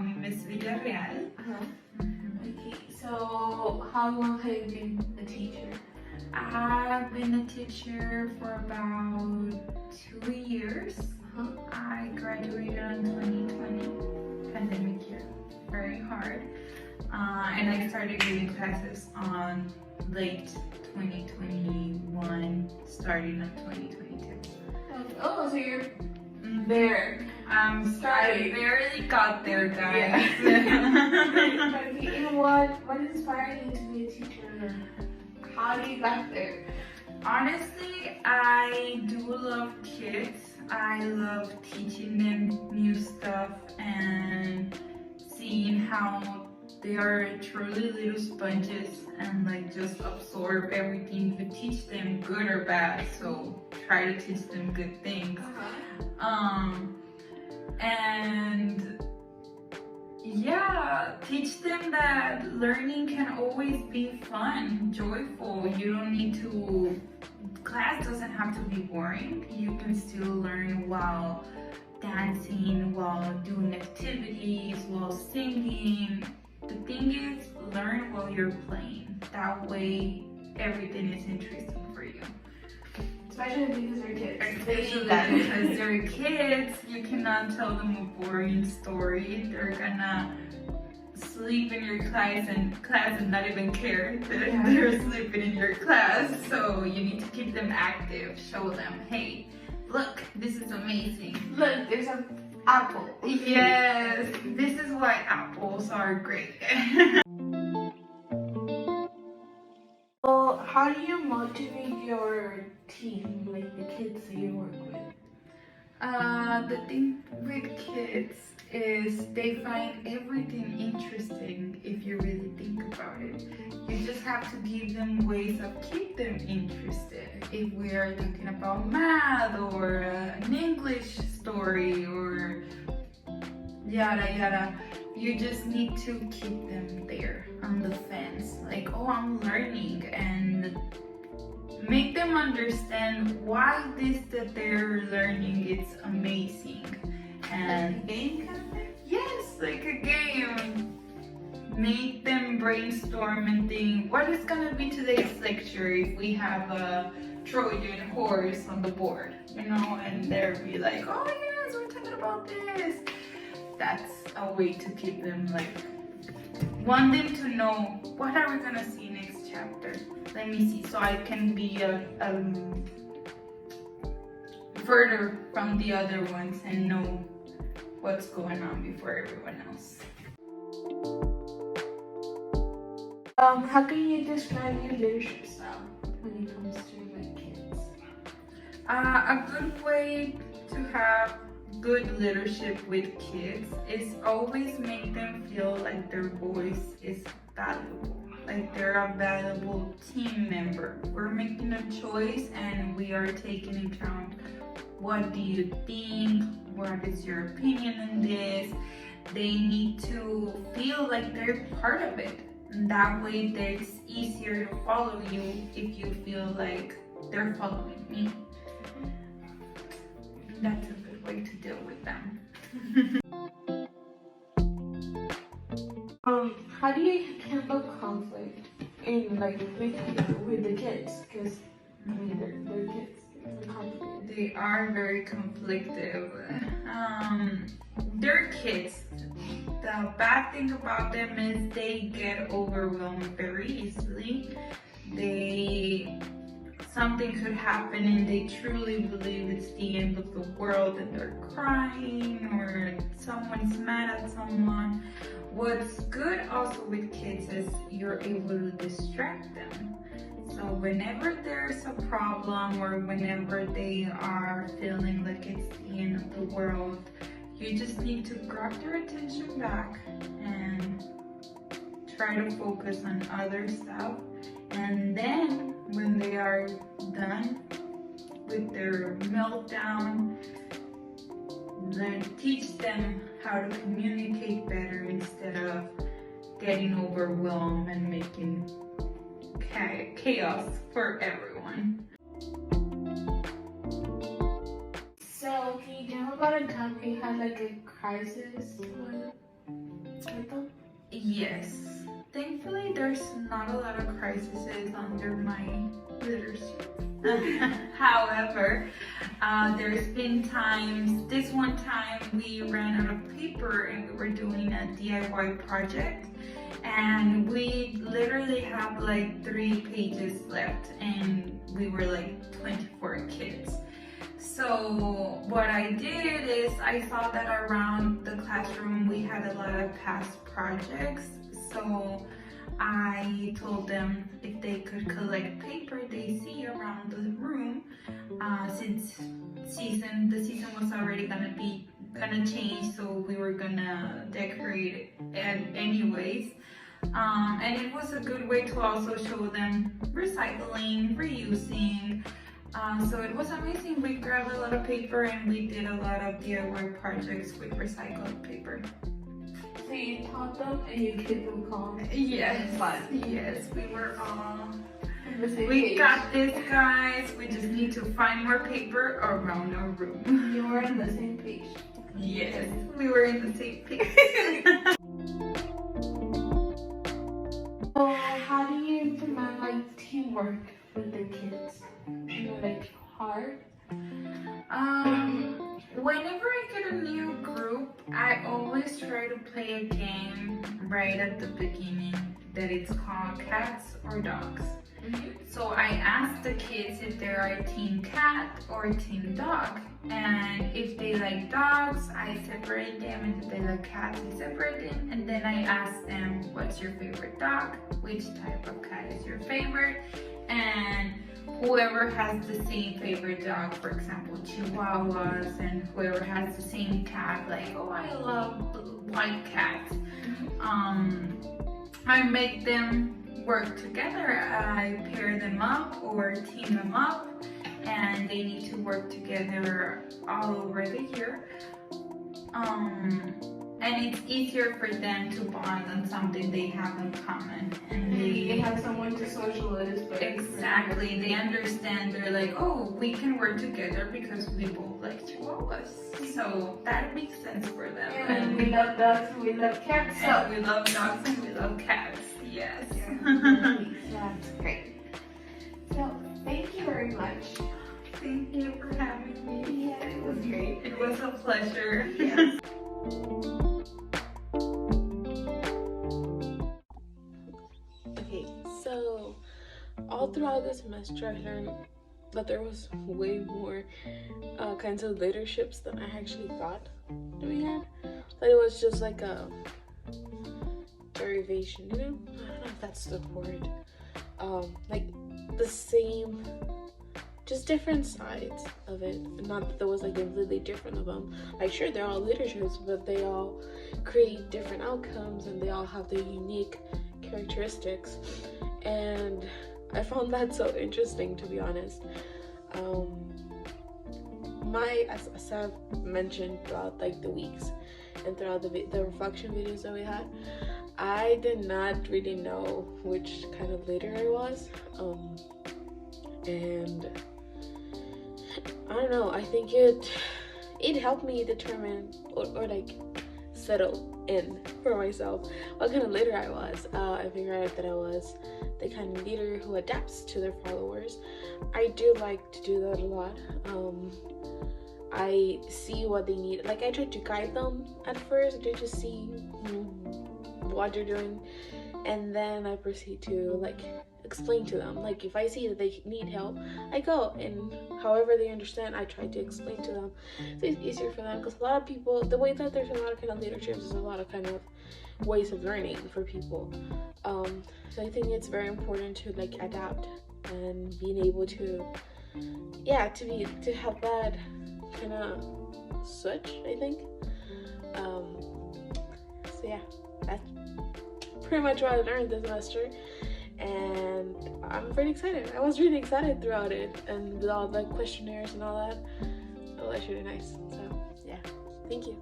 me Miss Villarreal. Okay, so how long have you been a teacher? I've been a teacher for about 2 years. I graduated in 2020, pandemic year, very hard. And I started giving classes on late 2021, starting of 2022. Oh, so you're there. I barely got there, guys. Okay, and what inspired you to be a teacher? How do you got there? Honestly, I do love kids. I love teaching them new stuff and seeing how they are truly little sponges and like just absorb everything. You teach them good or bad, so try to teach them good things. And yeah, teach them that learning can always be fun, joyful. You don't need to, class doesn't have to be boring. You can still learn while dancing, while doing activities, while singing. The thing is, learn while you're playing. That way, everything is interesting for you. Especially because they're kids. Especially because they're kids, you cannot tell them a boring story. They're gonna sleep in your class and not even care that they're sleeping in your class. So you need to keep them active. Show them, hey, look, this is amazing. Look, there's an apple. Yes, this is why apples are great. So how do you motivate your team, like the kids that you work with? The thing with kids is they find everything interesting if you really think about it. You just have to give them ways of keep them interested. If we are talking about math or an English story or yada yada, you just need to keep them there on the fence. Like, oh, I'm learning, and make them understand why this that they're learning is amazing. And Like a game kind of thing? yes, like a game. Make them brainstorm and think, what is gonna be today's lecture if we have a Trojan horse on the board, you know? And they'll be like, oh yes, we're talking about this. That's a way to keep them like, want them to know, what are we gonna see next chapter? Let me see, so I can be further from the other ones and know what's going on before everyone else. How can you describe your leadership style when it comes to like kids? A good way to have good leadership with kids is always make them feel like their voice is valuable, like they're a valuable team member. We're making a choice and we are taking into account, what do you think, what is your opinion on this. They need to feel like they're part of it, and that way it's easier to follow you if you feel like they're following me. That's a good way to deal with them. How do you handle conflict in like with the kids? Because I mean they're kids. They're conflict. They are very conflictive. They're kids. The bad thing about them is they get overwhelmed very easily. Something could happen and they truly believe it's the end of the world and they're crying or someone's mad at someone. What's good also with kids is you're able to distract them. So whenever there's a problem or whenever they are feeling like it's the end of the world, you just need to grab their attention back and try to focus on other stuff. And then when they are done with their meltdown, then teach them how to communicate better instead of getting overwhelmed and making chaos for everyone. So can you tell about a time you had like a crisis? with them? Yes. Thankfully, there's not a lot of crises under my leadership. However, there's been times, this one time we ran out of paper and we were doing a DIY project, and we literally have like 3 pages left, and we were like 24 kids. So what I did is I saw that around the classroom we had a lot of past projects. So I told them if they could collect paper they see around the room, since the season was already gonna change, so we were gonna decorate it anyways. And it was a good way to also show them recycling, reusing. So it was amazing. We grabbed a lot of paper and we did a lot of DIY projects with recycled paper. So you taught them and you keep them calm? Yes, yes, we were all... We We got this, guys. We just need to find more paper around our room. You were on the same page. Yes, we were in the same page. So how do you implement like teamwork with the kids? Like hard? Whenever I get a new group, I always try to play a game right at the beginning that it's called cats or dogs. So I ask the kids if they are a team cat or a team dog, and if they like dogs, I separate them, and if they like cats, I separate them, and then I ask them, what's your favorite dog, which type of cat is your favorite, and whoever has the same favorite dog, for example Chihuahuas, and whoever has the same cat, like, oh, I love white cats, I make them work together. I pair them up or team them up, and they need to work together all over the year. And it's easier for them to bond on something they have in common, and They have someone to socialize with. exactly, they understand. They're like, oh, we can work together because we both like Chihuahuas, so that makes sense for them. And we love dogs, we love cats. And we love dogs and we love cats. Yes. That's great. So thank you very much. Thank you for having me. Yeah, it was great. It was a pleasure. Yes. Okay, so all throughout the semester I learned that there was way more kinds of leaderships than I actually thought that we had. That it was just like a derivation, you know? I don't know if that's the word. Like the same, just different sides of it. Not that there was like completely different of them. Like sure, they're all leaderships, but they all create different outcomes and they all have their unique characteristics. And I found that so interesting, to be honest. As I've mentioned throughout like the weeks and throughout the reflection videos that we had, I did not really know which kind of leader I was, and I don't know, I think it helped me determine or like settle in for myself what kind of leader I was. I figured out that I was the kind of leader who adapts to their followers. I do like to do that a lot. I see what they need. Like I try to guide them at first. I try to see what they're doing, and then I proceed to like explain to them. Like if I see that they need help, I go, and however they understand, I try to explain to them. So it's easier for them, because a lot of people, the way that there's a lot of kind of leaderships is a lot of kind of ways of learning for people. So I think it's very important to like adapt and being able to have that kind of switch, I think. So yeah, that's pretty much what I learned this semester, and I'm pretty excited. I was really excited throughout it, and with all the questionnaires and all that. It was really nice. So yeah, thank you.